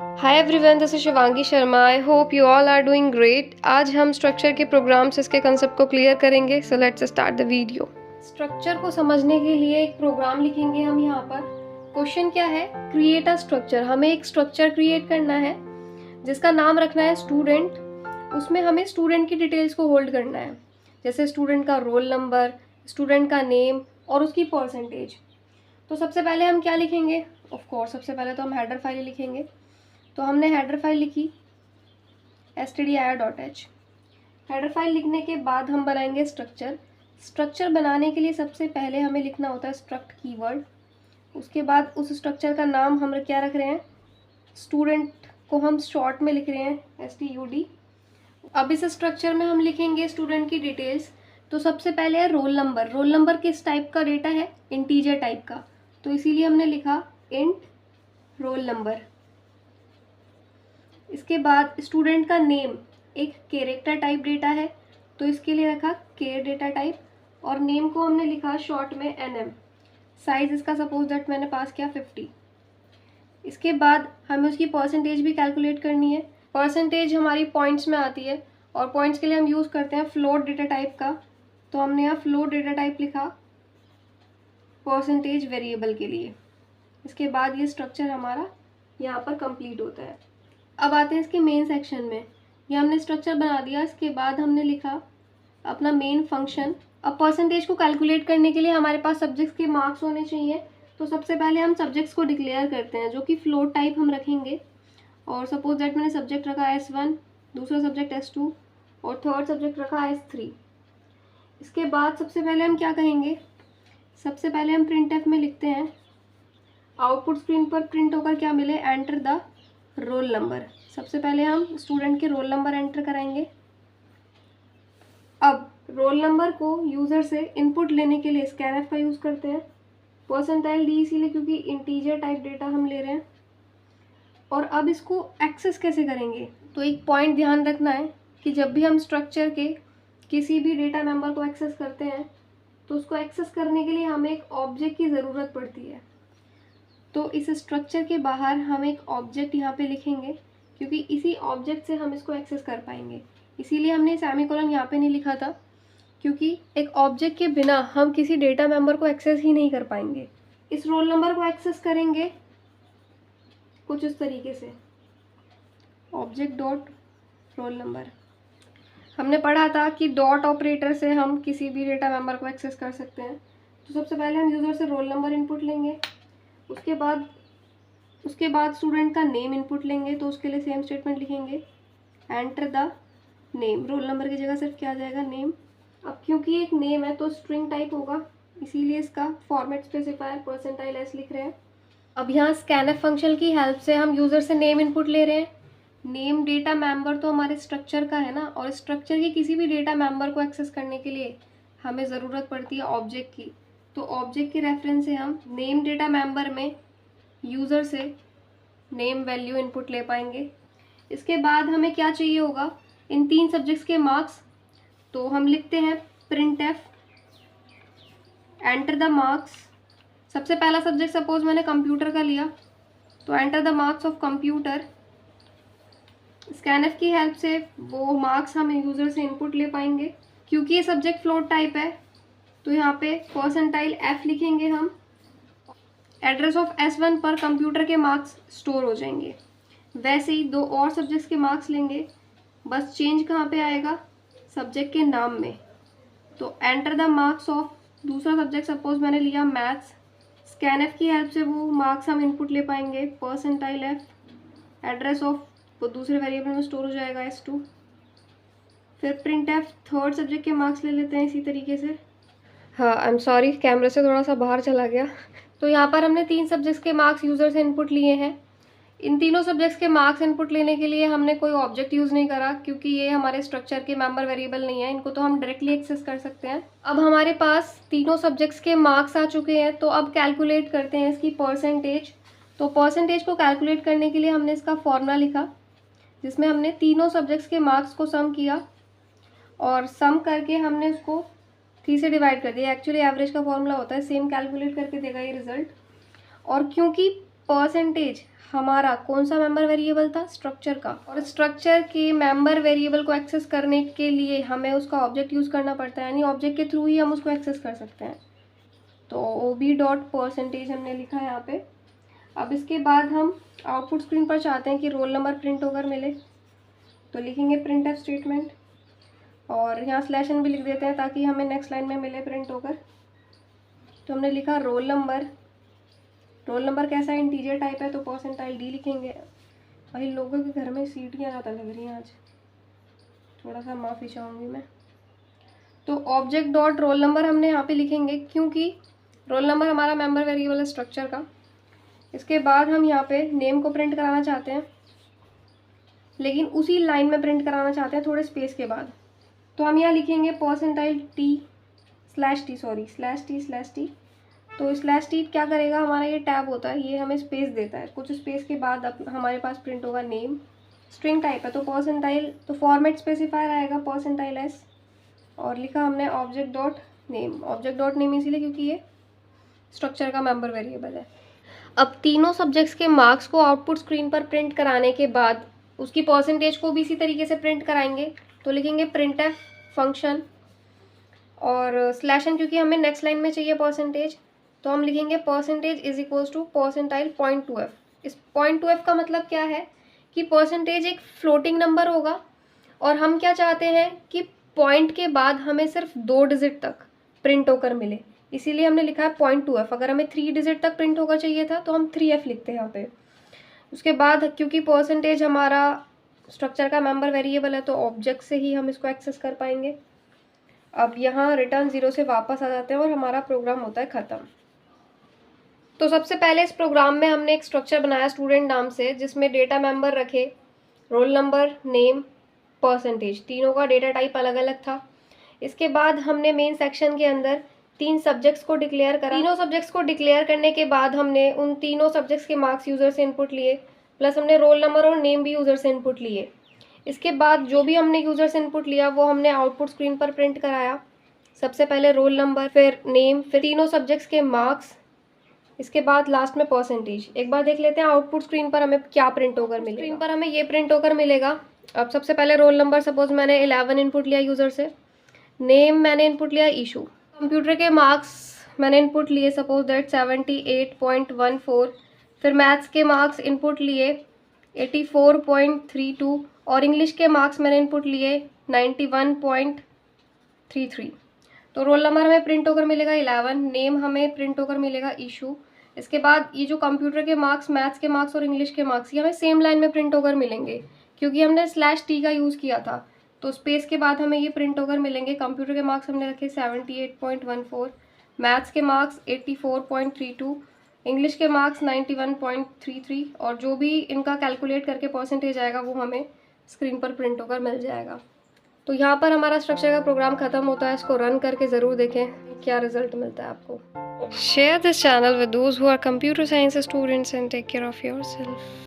Hi everyone, this is Shivangi Sharma. I hope you all are doing great. आज हम structure के programme से इसके कंसेप्ट को क्लियर करेंगे। So let's start the video. Structure को समझने के लिए एक प्रोग्राम लिखेंगे हम यहाँ पर। क्वेश्चन क्या है? Create a structure. हमें एक स्ट्रक्चर क्रिएट करना है जिसका नाम रखना है स्टूडेंट। उसमें हमें स्टूडेंट की डिटेल्स को होल्ड करना है, जैसे स्टूडेंट का रोल नंबर, स्टूडेंट का नेम और उसकी परसेंटेज। तो सबसे पहले हम क्या लिखेंगे? ऑफ कोर्स सबसे पहले तो हम हेडर फाइल लिखेंगे। तो हमने हेडर फाइल लिखी stdir.h। हेडर फाइल लिखने के बाद हम बनाएंगे स्ट्रक्चर। स्ट्रक्चर बनाने के लिए सबसे पहले हमें लिखना होता है स्ट्रक्ट कीवर्ड। उसके बाद उस स्ट्रक्चर का नाम हम क्या रख रहे हैं? स्टूडेंट को हम शॉर्ट में लिख रहे हैं STUD। अब इस स्ट्रक्चर में हम लिखेंगे स्टूडेंट की डिटेल्स। तो सबसे पहले है रोल नंबर। रोल नंबर किस टाइप का डेटा है? इंटीजर टाइप का, तो इसीलिए हमने लिखा इंट रोल नंबर। इसके बाद स्टूडेंट का नेम एक कैरेक्टर टाइप डेटा है, तो इसके लिए रखा केर डेटा टाइप, और नेम को हमने लिखा शॉर्ट में NM। साइज इसका सपोज दैट मैंने पास किया 50। इसके बाद हमें उसकी परसेंटेज भी कैलकुलेट करनी है। परसेंटेज हमारी पॉइंट्स में आती है और पॉइंट्स के लिए हम यूज़ करते हैं फ्लोट डेटा टाइप का। तो हमने यहाँ फ्लोट डेटा टाइप लिखा परसेंटेज वेरिएबल के लिए। इसके बाद ये स्ट्रक्चर हमारा यहाँ पर कंप्लीट होता है। अब आते हैं इसके मेन सेक्शन में। ये हमने स्ट्रक्चर बना दिया। इसके बाद हमने लिखा अपना मेन फंक्शन। अब परसेंटेज को कैलकुलेट करने के लिए हमारे पास सब्जेक्ट्स के मार्क्स होने चाहिए। तो सबसे पहले हम सब्जेक्ट्स को डिक्लेयर करते हैं, जो कि फ्लोट टाइप हम रखेंगे। और सपोज दैट मैंने सब्जेक्ट रखा S1, दूसरा सब्जेक्ट S2 और थर्ड सब्जेक्ट रखा S3। इसके बाद सबसे पहले हम क्या कहेंगे? सबसे पहले हम printf में लिखते हैं आउटपुट स्क्रीन पर प्रिंट होकर क्या मिले? Enter the roll number. सबसे पहले हम स्टूडेंट के रोल नंबर एंटर कराएंगे। अब रोल नंबर को यूज़र से इनपुट लेने के लिए स्कैनफ का यूज़ करते हैं। %d इसीलिए क्योंकि इंटीजर टाइप डेटा हम ले रहे हैं। और अब इसको एक्सेस कैसे करेंगे? तो एक पॉइंट ध्यान रखना है कि जब भी हम स्ट्रक्चर के किसी भी डेटा मेंबर को एक्सेस करते हैं तो उसको एक्सेस करने के लिए हमें एक ऑब्जेक्ट की ज़रूरत पड़ती है। तो इस स्ट्रक्चर के बाहर हम एक ऑब्जेक्ट यहाँ पे लिखेंगे, क्योंकि इसी ऑब्जेक्ट से हम इसको एक्सेस कर पाएंगे। इसीलिए हमने सेमीकोलन यहाँ पे नहीं लिखा था, क्योंकि एक ऑब्जेक्ट के बिना हम किसी डेटा मेंबर को एक्सेस ही नहीं कर पाएंगे। इस रोल नंबर को एक्सेस करेंगे कुछ इस तरीके से, ऑब्जेक्ट डॉट रोल नंबर। हमने पढ़ा था कि डॉट ऑपरेटर से हम किसी भी डेटा मेंबर को एक्सेस कर सकते हैं। तो सबसे पहले हम यूज़र से रोल नंबर इनपुट लेंगे। उसके बाद स्टूडेंट का नेम इनपुट लेंगे। तो उसके लिए सेम स्टेटमेंट लिखेंगे enter the name. Roll number की जगह सिर्फ क्या आ जाएगा? नेम। अब क्योंकि एक नेम है तो स्ट्रिंग टाइप होगा, इसीलिए इसका फॉर्मेट स्पेसिफायर %s लिख रहे हैं। अब यहाँ स्कैनफ फंक्शन की हेल्प से हम यूज़र से नेम इनपुट ले रहे हैं। नेम डेटा मेंबर तो हमारे स्ट्रक्चर का है ना, और स्ट्रक्चर के किसी भी डेटा मेंबर को एक्सेस करने के लिए हमें ज़रूरत पड़ती है ऑब्जेक्ट की। तो ऑब्जेक्ट के रेफरेंस से हम नेम डेटा मेंबर में यूज़र से नेम वैल्यू इनपुट ले पाएंगे। इसके बाद हमें क्या चाहिए होगा? इन 3 सब्जेक्ट्स के मार्क्स। तो हम लिखते हैं printf एंटर द मार्क्स। सबसे पहला सब्जेक्ट सपोज मैंने कंप्यूटर का लिया, तो enter the marks of computer. Scanf की हेल्प से वो मार्क्स हम यूज़र से इनपुट ले पाएंगे। क्योंकि ये सब्जेक्ट फ्लोट टाइप है तो यहाँ पे %f लिखेंगे हम। एड्रेस ऑफ S1 पर कंप्यूटर के मार्क्स स्टोर हो जाएंगे। वैसे ही 2 और सब्जेक्ट्स के मार्क्स लेंगे, बस चेंज कहाँ पे आएगा? सब्जेक्ट के नाम में। तो एंटर द मार्क्स ऑफ दूसरा सब्जेक्ट सपोज मैंने लिया मैथ्स। स्कैनफ की हेल्प से वो मार्क्स हम इनपुट ले पाएंगे %f। एड्रेस ऑफ वो दूसरे वेरिएबल में स्टोर हो जाएगा S2। फिर printf थर्ड सब्जेक्ट के मार्क्स ले लेते हैं इसी तरीके से। हाँ, आई एम सॉरी, कैमरे से थोड़ा सा बाहर चला गया। तो यहाँ पर हमने 3 सब्जेक्ट्स के मार्क्स यूज़र से इनपुट लिए हैं। इन तीनों सब्जेक्ट्स के मार्क्स इनपुट लेने के लिए हमने कोई ऑब्जेक्ट यूज़ नहीं करा, क्योंकि ये हमारे स्ट्रक्चर के मेंबर वेरिएबल नहीं है। इनको तो हम डायरेक्टली एक्सेस कर सकते हैं। अब हमारे पास तीनों सब्जेक्ट्स के मार्क्स आ चुके हैं, तो अब कैलकुलेट करते हैं इसकी परसेंटेज। तो परसेंटेज को कैलकुलेट करने के लिए हमने इसका फॉर्मूला लिखा, जिसमें हमने तीनों सब्जेक्ट्स के मार्क्स को सम किया और सम करके हमने उसको 3 से डिवाइड कर दिया। एक्चुअली एवरेज का फॉर्मूला होता है, सेम कैलकुलेट करके देगा ये रिजल्ट। और क्योंकि परसेंटेज हमारा कौन सा मेंबर वेरिएबल था, स्ट्रक्चर का। और स्ट्रक्चर के मेंबर वेरिएबल को एक्सेस करने के लिए हमें उसका ऑब्जेक्ट यूज़ करना पड़ता है, यानी ऑब्जेक्ट के थ्रू ही हम उसको एक्सेस कर सकते हैं। तो ob.परसेंटेज हमने लिखा है यहाँ पे। अब इसके बाद हम आउटपुट स्क्रीन पर चाहते हैं कि रोल नंबर प्रिंट होकर मिले, तो लिखेंगे प्रिंट एफ स्टेटमेंट और यहाँ स्लैश n भी लिख देते हैं ताकि हमें नेक्स्ट लाइन में मिले प्रिंट होकर। तो हमने लिखा रोल नंबर। रोल नंबर कैसा है, इंटीजर टाइप है, तो परसेंटाइल डी लिखेंगे। भाई लोगों के घर में सीटियाँ ज़्यादा लग रही हैं आज, थोड़ा सा माफ़ी चाहूँगी मैं। तो ऑब्जेक्ट डॉट रोल नंबर हमने यहाँ पे लिखेंगे क्योंकि रोल नंबर हमारा मेंबर वेरिएबल है स्ट्रक्चर का। इसके बाद हम यहाँ पे नेम को प्रिंट कराना चाहते हैं, लेकिन उसी लाइन में प्रिंट कराना चाहते हैं थोड़े स्पेस के बाद। तो हम यहाँ लिखेंगे परसेंटाइल टी स्लैश टी। तो स्लैश टी क्या करेगा, हमारा ये टैब होता है, ये हमें स्पेस देता है। कुछ स्पेस के बाद अब हमारे पास प्रिंट होगा नेम, स्ट्रिंग टाइप है, तो परसेंटाइल, तो फॉर्मेट स्पेसिफायर आएगा परसेंटाइल एस, और लिखा हमने object dot name. Object dot name इसीलिए क्योंकि ये स्ट्रक्चर का मेंबर वेरिएबल है। अब तीनों सब्जेक्ट्स के मार्क्स को आउटपुट स्क्रीन पर प्रिंट कराने के बाद उसकी परसेंटेज को भी इसी तरीके से प्रिंट कराएंगे। तो लिखेंगे प्रिंट एफ फंक्शन और स्लैश n, क्योंकि हमें नेक्स्ट लाइन में चाहिए परसेंटेज, तो हम लिखेंगे percentage is equals to percentile .2f। इस .2f का मतलब क्या है कि परसेंटेज एक फ्लोटिंग नंबर होगा और हम क्या चाहते हैं कि पॉइंट के बाद हमें सिर्फ 2 डिजिट तक प्रिंट होकर मिले, इसीलिए हमने लिखा है .2f। अगर हमें 3 डिजिट तक प्रिंट होकर चाहिए था तो हम 3f लिखते हैं यहाँ पे। उसके बाद क्योंकि परसेंटेज हमारा स्ट्रक्चर का मेंबर वेरिएबल है तो ऑब्जेक्ट से ही हम इसको एक्सेस कर पाएंगे। अब यहाँ रिटर्न 0 से वापस आ जाते हैं और हमारा प्रोग्राम होता है ख़त्म। तो सबसे पहले इस प्रोग्राम में हमने एक स्ट्रक्चर बनाया स्टूडेंट नाम से, जिसमें डेटा मेंबर रखे, रोल नंबर, नेम, परसेंटेज, तीनों का डेटा टाइप अलग अलग था। इसके बाद हमने मेन सेक्शन के अंदर 3 सब्जेक्ट्स को डिक्लेयर करा। तीनों सब्जेक्ट्स को डिक्लेयर करने के बाद हमने उन तीनों सब्जेक्ट्स के मार्क्स यूज़र से इनपुट लिए, प्लस हमने रोल नंबर और नेम भी यूज़र से इनपुट लिए। इसके बाद जो भी हमने यूज़र से इनपुट लिया वो हमने आउटपुट स्क्रीन पर प्रिंट कराया। सबसे पहले रोल नंबर, फिर नेम, फिर तीनों सब्जेक्ट्स के मार्क्स, इसके बाद लास्ट में परसेंटेज। एक बार देख लेते हैं आउटपुट स्क्रीन पर हमें क्या प्रिंट होकर मिलेगा। स्क्रीन पर हमें ये प्रिंट होकर मिलेगा। अब सबसे पहले रोल नंबर, सपोज मैंने 11 इनपुट लिया यूज़र से, नेम मैंने इनपुट लिया इशू, कंप्यूटर के मार्क्स मैंने इनपुट लिए सपोज दैट 78.14, फिर मैथ्स के मार्क्स इनपुट लिए 84.32 और इंग्लिश के मार्क्स मैंने इनपुट लिए 91.33। तो रोल नंबर हमें प्रिंट होकर मिलेगा 11, नेम हमें प्रिंट होकर मिलेगा इशू। इसके बाद ये जो कंप्यूटर के मार्क्स, मैथ्स के मार्क्स और इंग्लिश के मार्क्स, ये हमें सेम लाइन में प्रिंट होकर मिलेंगे क्योंकि हमने स्लैश टी का यूज़ किया था। तो स्पेस के बाद हमें ये प्रिंट होकर मिलेंगे। कंप्यूटर के मार्क्स हमने रखे 78.14, मैथ्स के मार्क्स 84.32, इंग्लिश के मार्क्स 91.33 और जो भी इनका कैलकुलेट करके परसेंटेज आएगा वो हमें स्क्रीन पर प्रिंट होकर मिल जाएगा। तो यहाँ पर हमारा स्ट्रक्चर का प्रोग्राम खत्म होता है। इसको रन करके ज़रूर देखें क्या रिजल्ट मिलता है आपको। Share this channel with those who are computer science students and take care of yourself.